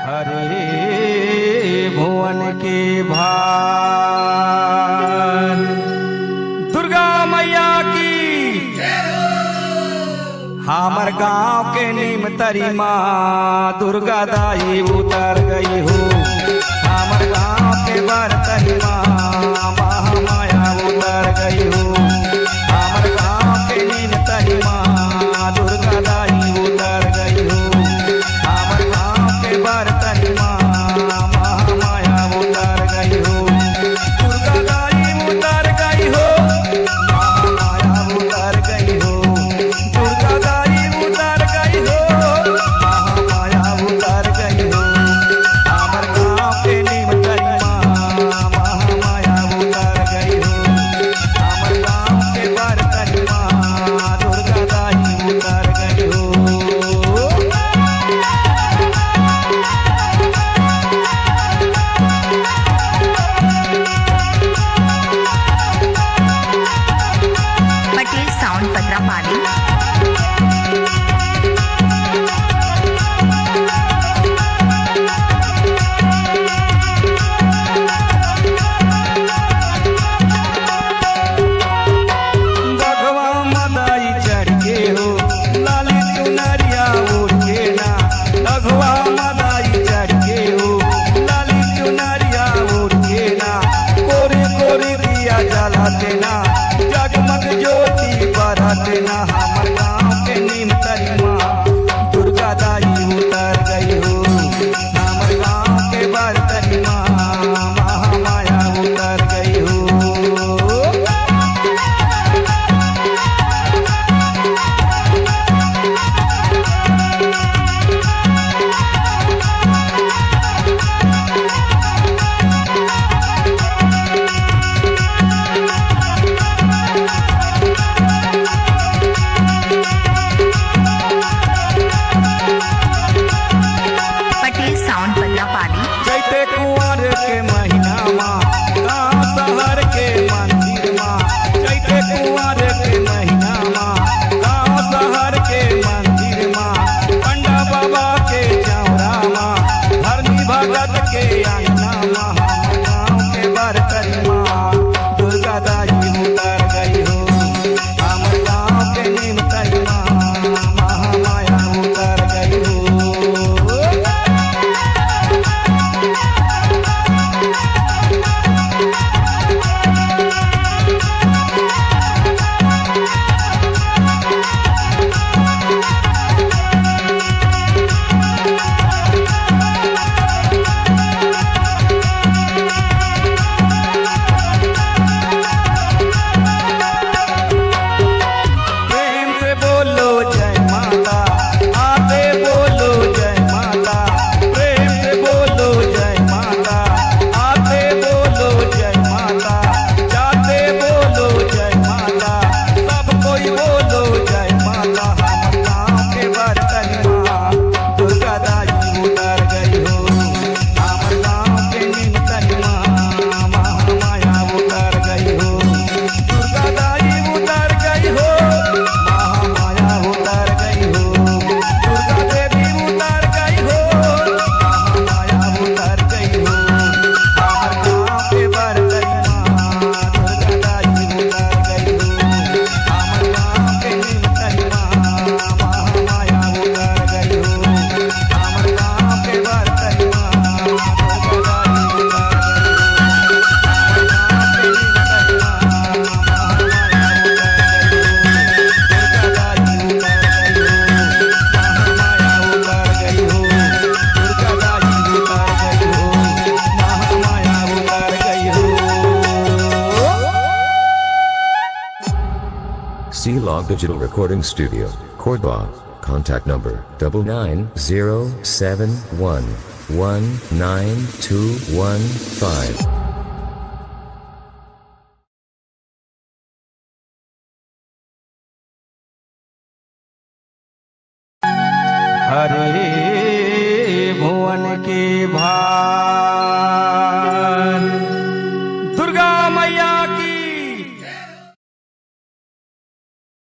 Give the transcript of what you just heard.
हरे भुवन के भार दुर्गा मैया की हमर गांव के नीम तरी माँ दुर्गा दाई उतर गई हो। हमर गांव के बरतरी माँ महामाया उतर गई हो। हमर गांव के नीम तरी माँ दुर्गा दाई उतर गई हो। हमर गांव के बरतरी माँ महामाया उतर गई हो। दुर्गा दाई उतर गई हो। महामाया उतर गई हो। दुर्गा दाई उतर गई हो। महामाया उतर गई हो। हमर गांव के नीम तरी माँ महामाया उतर गई हो। हमर गांव के बरतरी माँ दुर्गा दाई उतर गई हो। पटेल साउंड पत्रापाली। बघवा मदाई चढ़ के हो लाली चुनरिया ओढ़ के ना। बघवा मदाई चढ़ के हो लाली चुनरिया ओढ़ के ना। कोरे कोरे दिया जलाते ना जगमग ज्योति बरते ना। हमर गाँव के नीम तरी माँ दुर्गा दाई उतर गई हो। हमर गाँव के बरतरी माँ महामाया उतर गई हो। पटेल साउंड पत्रापाली। जैते कुंवर के महीना माँ गाँव शहर के मंदिर माँ। जैते कुंवर के महीना माँ गाँव शहर के मंदिर माँ। पंडा बाबा के चौरा माँ धरनी भगत के अंगना माँ। हमर गाँव के बरतरी माँ दुर्गा दाई उतर गई हो। हमर गाँव के नीम तरी माँ महामाया उतर गई हो। प्रेम से बोलो जय माता आते बोलो जय माता। प्रेम से बोलो जय माता आते बोलो जय माता। जाते बोलो जय माता सब कोई बोलो जय माता। हमर गाँव के बरतरी माँ दुर्गा दाई उतर गई हो। हमर गाँव के नीम तरी माँ महामाया उतर गई हो। दुर्गा दाई उतर गई हो। महामाया उतर गई हो। दुर्गा देवी उतर गई हो। महामाया उतर गई हो। हमर गाँव के बरतरी माँ दुर्गा दाई उतर गई हो। हमर गाँव के नीम तरी माँ महामाया उतर गई हो। हमर गाँव के बरतरी माँ दुर्गा दाई उतर गई हो। C-Log Digital Recording Studio, Cordoba. Contact number 9907119215. हरे भुवन के भार